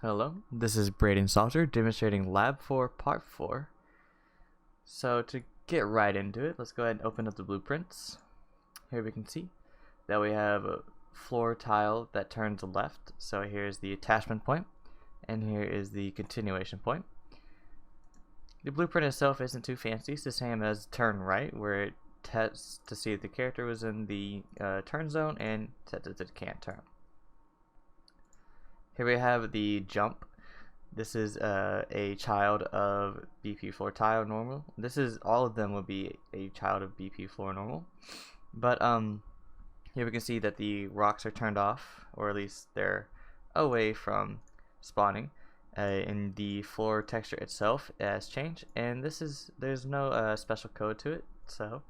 Hello, this is Braden Salter demonstrating Lab 4 Part 4. So to get right into it, let's go ahead and open up the blueprints. Here we can see that we have a floor tile that turns left. So here's the attachment point, and here is the continuation point. The blueprint itself isn't too fancy. It's the same as turn right, where it tests to see if the character was in the turn zone and sets that it can't turn. Here we have the jump. This is a child of BP floor tile normal. All of them will be a child of BP floor normal. But here we can see that the rocks are turned off, or at least they're away from spawning. And the floor texture itself has changed, and there's no special code to it. So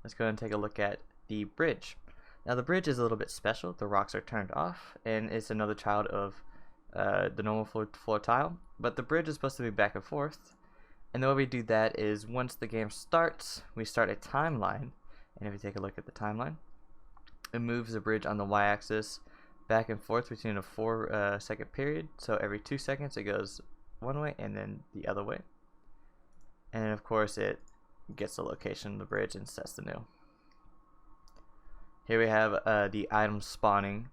let's go ahead and take a look at the bridge. Now the bridge is a little bit special. The rocks are turned off, and it's another child of the normal floor tile, but the bridge is supposed to be back and forth. And the way we do that is once the game starts, we start a timeline, and if you take a look at the timeline, it moves the bridge on the y-axis back and forth between a 4-second period. So every 2 seconds it goes one way and then the other way, and then of course it gets the location of the bridge and sets the new. Here we have the item spawning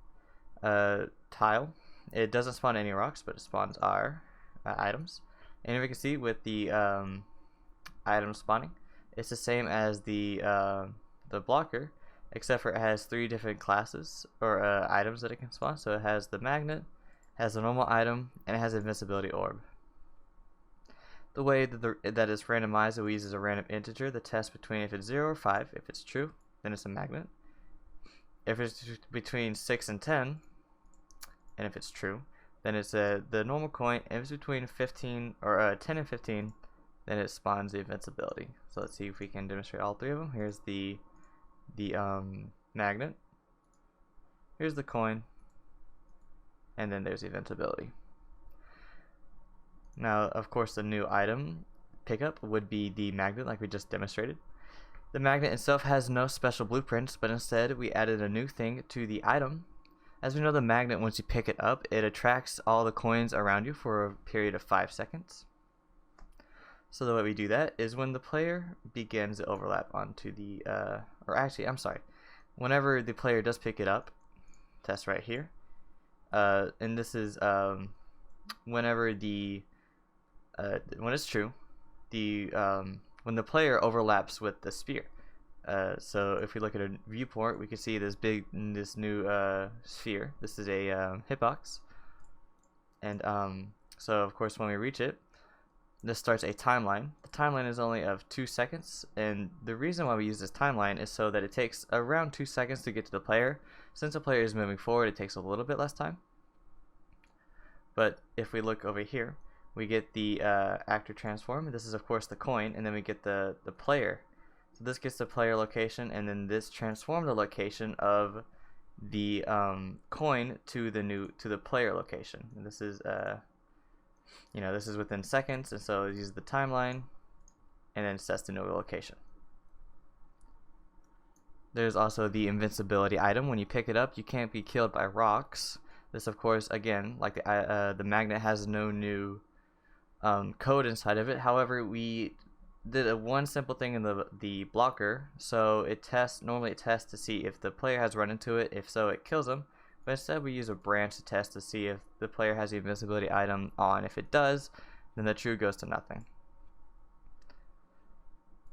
tile. It doesn't spawn any rocks, but it spawns our items. And here we can see with the item spawning, it's the same as the blocker, except for it has 3 different classes or items that it can spawn. So it has the magnet, has a normal item, and it has an invincibility orb. The way that is randomized, it uses a random integer to test between if it's 0 or 5. If it's true, then it's a magnet. If it's between 6 and 10, and if it's true, then it's the normal coin. If it's between 10 and 15, then it spawns the invincibility. So let's see if we can demonstrate all 3 of them. Here's the magnet, here's the coin, and then there's the invincibility. Now of course the new item pickup would be the magnet, like we just demonstrated. The magnet itself has no special blueprints, but instead we added a new thing to the item. As we know, the magnet, once you pick it up, it attracts all the coins around you for a period of 5 seconds. So the way we do that is when the player begins to overlap onto the, whenever the player does pick it up, test right here, and this is whenever when it's true, when the player overlaps with the sphere. So if we look at a viewport, we can see this new sphere. This is a hitbox, and so of course when we reach it, this starts a timeline. The timeline is only of 2 seconds, and the reason why we use this timeline is so that it takes around 2 seconds to get to the player. Since the player is moving forward, it takes a little bit less time. But if we look over here, we get the actor transform. This is of course the coin, and then we get the player. So this gets the player location, and then this transforms the location of the coin to the player location. And this is this is within seconds, and so it uses the timeline and then sets the new location. There's also the invincibility item. When you pick it up, you can't be killed by rocks. This of course, again, like the magnet, has no new code inside of it. However, we did one simple thing in the blocker. So normally it tests to see if the player has run into it. If so, it kills them. But instead we use a branch to test to see if the player has the invincibility item on. If it does, then the true goes to nothing.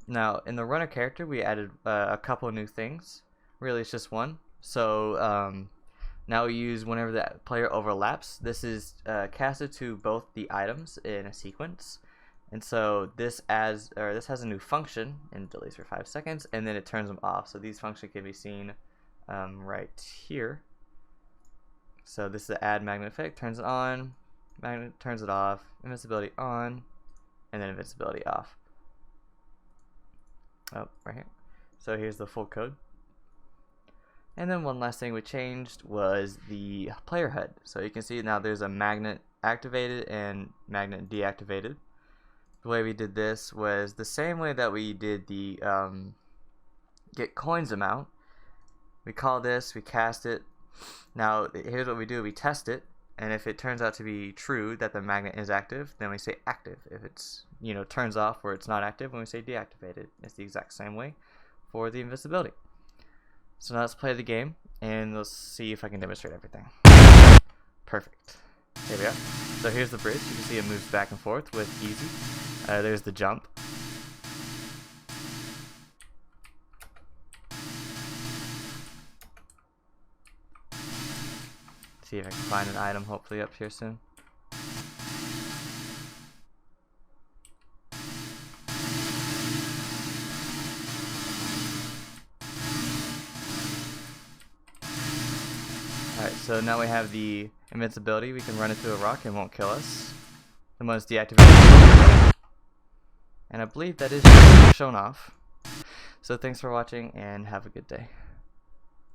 Now in the runner character, we added a couple new things. Really, it's just one. So now we use whenever the player overlaps. This is casted to both the items in a sequence. And so this has a new function, and delays for 5 seconds, and then it turns them off. So these functions can be seen right here. So this is the add magnet effect, turns it on, magnet turns it off, invincibility on, and then invincibility off. Oh, right here. So here's the full code. And then one last thing we changed was the player HUD. So you can see now there's a magnet activated and magnet deactivated. The way we did this was the same way that we did the get coins amount. We call this, we cast it. Now here's what we do, we test it, And if it turns out to be true that the magnet is active, then we say active. If it's, turns off or it's not active, then we say deactivated. It's the exact same way for the invisibility. So now let's play the game, and let's see if I can demonstrate everything. Perfect. There we go. So here's the bridge. You can see it moves back and forth with easy. There's the jump. See if I can find an item hopefully up here soon. Alright, so now we have the invincibility. We can run into a rock and it won't kill us. The one's deactivated. And I believe that is shown off. So thanks for watching and have a good day.